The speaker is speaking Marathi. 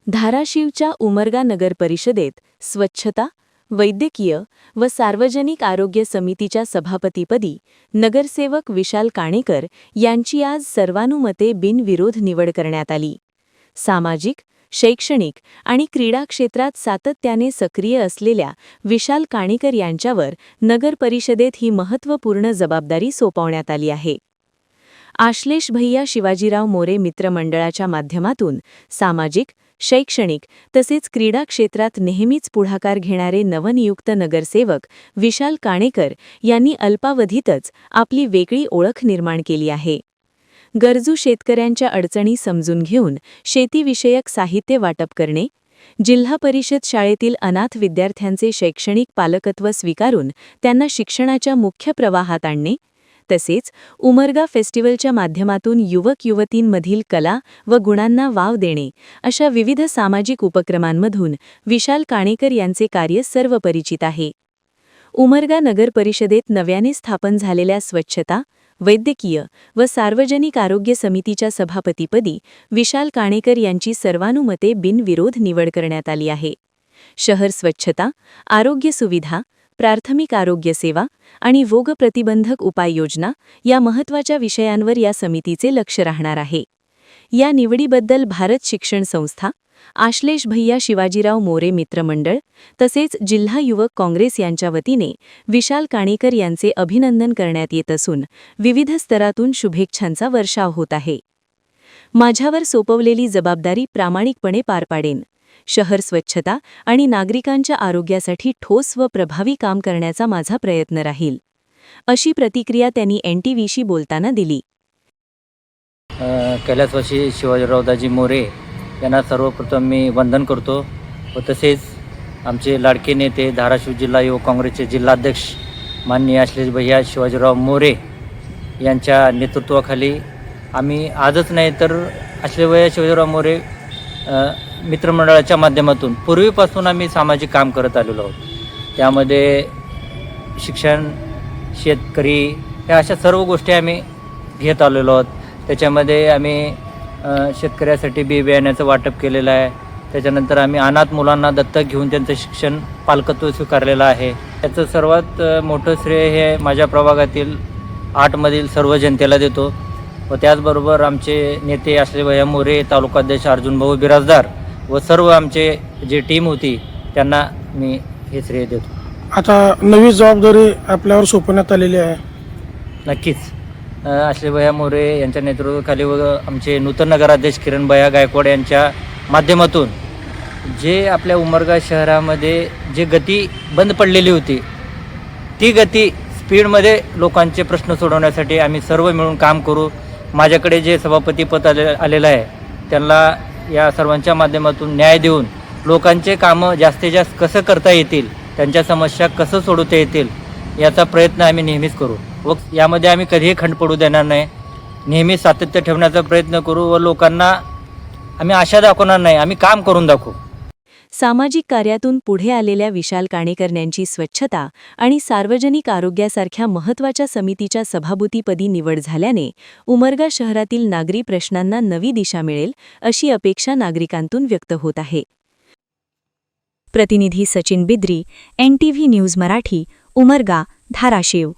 धाराशिवच्या उमरगा नगर परिषदेत स्वच्छता, वैद्यकीय व सार्वजनिक आरोग्य समितीच्या सभापतीपदी नगरसेवक विशाल काणेकर यांची आज सर्वानुमते बिनविरोध निवड करण्यात आली. सामाजिक, शैक्षणिक आणि क्रीडा क्षेत्रात सातत्याने सक्रिय असलेल्या विशाल काणेकर यांच्यावर नगर परिषदेत ही महत्त्वपूर्ण जबाबदारी सोपवण्यात आली आहे. आश्लेष भैया शिवाजीराव मोरे मित्रमंडळाच्या माध्यमातून सामाजिक, शैक्षणिक तसेच क्रीडा क्षेत्रात नेहमीच पुढाकार घेणारे नवनियुक्त नगरसेवक विशाल काणेकर यांनी अल्पावधीतच आपली वेगळी ओळख निर्माण केली आहे. गरजू शेतकऱ्यांच्या अडचणी समजून घेऊन शेतीविषयक साहित्य वाटप करणे, जिल्हा परिषद शाळेतील अनाथ विद्यार्थ्यांचे शैक्षणिक पालकत्व स्वीकारून त्यांना शिक्षणाच्या मुख्य प्रवाहात आणणे, तसेच उमरगा फेस्टिवलच्या माध्यमातून युवक-युवतींमधील कला व गुणांना वाव देणे अशा विविध सामाजिक उपक्रमांमधून विशाल काणेकर यांचे कार्य सर्वपरिचित आहे. उमरगा नगर परिषदेत नव्याने स्थापन झालेल्या स्वच्छता, वैद्यकीय व सार्वजनिक आरोग्य समितीच्या सभापतीपदी विशाल काणेकर यांची सर्वानुमते बिनविरोध निवड करण्यात आली आहे. शहर स्वच्छता, आरोग्य सुविधा, प्राथमिक आरोग्य सेवा आणि रोग प्रतिबंधक उपाययोजना या महत्त्वाच्या विषयांवर या समितीचे लक्ष राहणार आहे. या निवडीबद्दल भारत शिक्षण संस्था, आश्लेष भैया शिवाजीराव मोरे मित्रमंडळ तसेच जिल्हा युवक काँग्रेस यांच्या वतीने विशाल काणेकर यांचे अभिनंदन करण्यात येत असून विविध स्तरातून शुभेच्छांचा वर्षाव होत आहे. माझ्यावर सोपवलेली जबाबदारी प्रामाणिकपणे पार पाडेन. शहर स्वच्छता आणि नागरिकांच्या आरोग्यासाठी ठोस व प्रभावी काम करण्याचा माझा प्रयत्न राहील, अशी प्रतिक्रिया त्यांनी NTVशी बोलताना दिली. कैलासवासी शिवाजीरावदाजी मोरे यांना सर्वप्रथम मी वंदन करतो व तसेच आमचे लाडके नेते धाराशिव जिल्हा युवक काँग्रेसचे जिल्हाध्यक्ष माननीय आश्लेष भैया शिवाजीराव मोरे यांच्या नेतृत्वाखाली आम्ही आजच नाही तर आश्लेष भैया शिवाजीराव मोरे मित्रमंडळाच्या माध्यमातून पूर्वीपासून आम्ही सामाजिक काम करत आलेलो आहोत. त्यामध्ये शिक्षण, शेतकरी ह्या अशा सर्व गोष्टी आम्ही घेत आलेलो आहोत. त्याच्यामध्ये आम्ही शेतकऱ्यासाठी बी बियाण्याचं वाटप केलेलं आहे. त्याच्यानंतर आम्ही अनाथ मुलांना दत्तक घेऊन त्यांचं शिक्षण पालकत्व स्वीकारलेलं आहे. त्याचं सर्वात मोठं श्रेय हे माझ्या प्रभागातील 8मधील सर्व जनतेला देतो व त्याचबरोबर आमचे नेते आश्लेष भैया मोरे, तालुकाध्यक्ष अर्जुनभाऊ बिराजदार व सर्व आमचे जे टीम होती त्यांना मी हे श्रेय देतो. आता नवी जबाबदारी आपल्यावर सोपवण्यात आलेली आहे. नक्कीच आश्लेष भैया मोरे यांच्या नेतृत्वाखाली व आमचे नूतन नगराध्यक्ष किरण भैया गायकवाड यांच्या माध्यमातून जे आपल्या उमरगा शहरामध्ये जे गती बंद पडलेली होती ती गती स्पीडमध्ये लोकांचे प्रश्न सोडवण्यासाठी आम्ही सर्व मिळून काम करू. माझ्याकडे जे सभापतीपद आलेलं आहे त्यांना या सर्वांच्या माध्यमातून न्याय देऊन लोकांचे कामं जास्तीत जास्त कसं करता येतील, त्यांच्या समस्या कसं सोडवता येतील याचा प्रयत्न आम्ही नेहमीच करू व यामध्ये आम्ही कधीही खंड पडू देणार नाही. नेहमी सातत्य ठेवण्याचा प्रयत्न करू व लोकांना आम्ही आशा दाखवणार नाही, आम्ही काम करून दाखवू. सामाजिक कार्यातून पुढे आलेल्या विशाल काणेकर यांची स्वच्छता आणि सार्वजनिक आरोग्यासारख्या महत्त्वाच्या समितीच्या सभापतीपदी निवड झाल्याने उमरगा शहरातील नागरी प्रश्नांना नवी दिशा मिळेल अशी अपेक्षा नागरिकांतून व्यक्त होत आहे. प्रतिनिधी सचिन बिद्री, NTV न्यूज मराठी, उमरगा, धाराशिव.